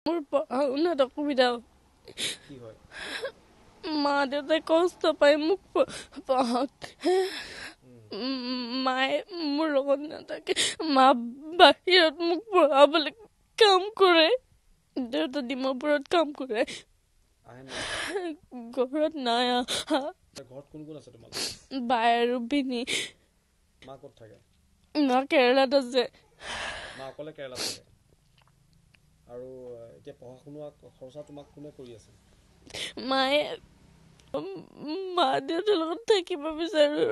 মোৰ পঢ়া শুনাত অসুবিধা কি হয় মা দেউতাই কষ্ট পায় মোক পঢ়াত মায়ে মোৰ লগত নাথাকে মা বাহিৰত মোক পঢ়াবলৈ কাম কৰে দেউতা ডিমাপুৰত কাম কৰে ঘৰত নাই ঘৰত কোন কোন আছে তোমাৰ বাই আৰু ভিনী মা ক'ত থাকে মা কেৰেলাত আছে মা অকলে কেৰেলাত থাকে আৰু এতিয়া পঢ়া শুনা খৰচা তোমাক কোনে কৰি আছে মায়ে মা দেউতাৰ লগত থাকিব বিচাৰো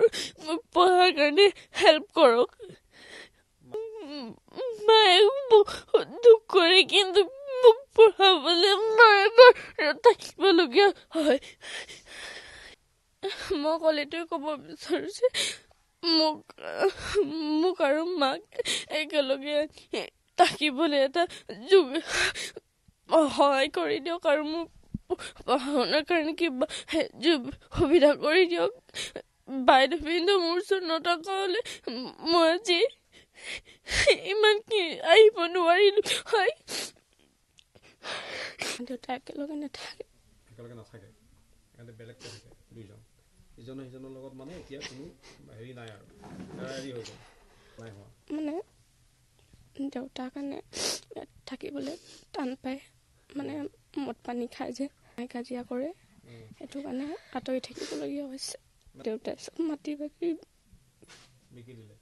মোক পঢ়াৰ কাৰণে হেল্প কৰক মায়ে বহুত দুখ কৰে কিন্তু মোক পঢ়াবলৈ মায়ে থাকিবলগীয়া হয় মই কলেটোৱে ক'ব বিচাৰো যে মোক আৰু মাক একেলগে থাকিবলৈ এটা সহায় কৰি দিয়ক আৰু মোক পঢ়া শুনাৰ কাৰণে কিবা সুবিধা কৰি দিয়ক বাইদেউ কিন্তু মোৰ ওচৰত নথকা হলে মই আজি ইমান কি আহিব নোৱাৰিলো হয় দেউতা একেলগে নাথাকে বেলেগ থাকে দুইজন ইজনে সিজনৰ লগত মানে এতিয়া কোনো হেৰি নাই আৰু হেৰি হৈ গ'ল নাই হোৱা মানে দেউতাৰ কাৰণে থাকিবলৈ টান পায় মানে মদ পানী খাই যে কাজিয়া কৰে সেইটো কাৰণে আঁতৰি থাকিবলগীয়া হৈছে দেউতাই চব মাটি বাকী বিকি দিলে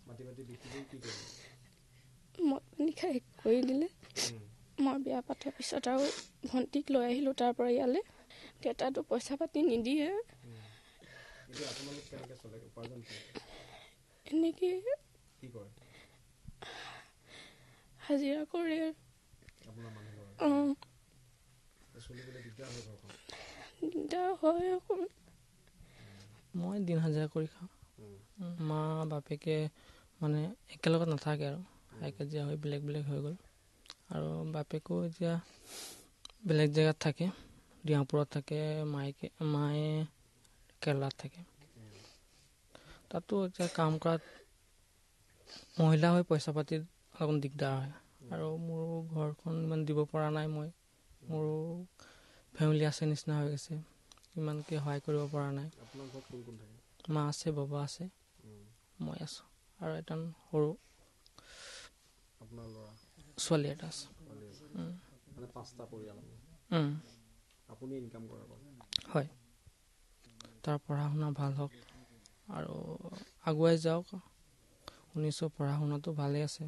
মাটি বিকি দি কি কৰিলে মদ পানী খাই কৰি দিলে মই বিয়া পাতাৰ পিছত আৰু ভণ্টিক লৈ আহিলোঁ তাৰ পৰা ইয়ালৈ দেউতাতো পইচা পাতি নিদিয়ে এনেকৈ হাজিৰা কৰে দিগদাৰ হয় আকৌ মই দিন হাজিৰা কৰি খাওঁ মা বাপেকে মানে একেলগত নাথাকে আৰু হাই কাজিয়া হৈ বেলেগ বেলেগ হৈ গ'ল আৰু বাপেকো এতিয়া বেলেগ জেগাত থাকে ডিমাপুৰত থাকে মায়ে কেৰেলাত থাকে তাতো এতিয়া কাম কৰাত মহিলা হৈ পইচা পাতি অকণ দিগদাৰ হয় আৰু মোৰো ঘৰখন ইমান দিব পৰা নাই মই মোৰো ফেমিলি আছে নিচিনা হৈ গৈছে ইমানকৈ সহায় কৰিব পৰা নাই মা আছে বাবা আছে মই আছোঁ আৰু এটা সৰু ছোৱালী এটা আছে হয় তাৰ পঢ়া শুনা ভাল হওক আৰু আগুৱাই যাওক শুনিছোঁ পঢ়া শুনাটো ভালেই আছে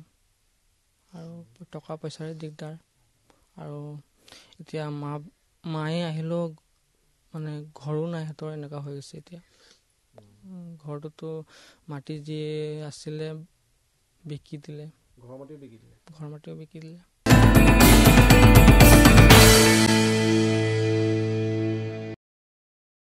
আৰু টকা পইচাৰে দিগদাৰ আৰু এতিয়া মায়ে আহিলেও মানে ঘৰো নাই সিহঁতৰ এনেকুৱা হৈ গৈছে এতিয়া ঘৰটোতো মাটি যি আছিলে বিকি দিলে ঘৰ মাটিও বিকি দিলে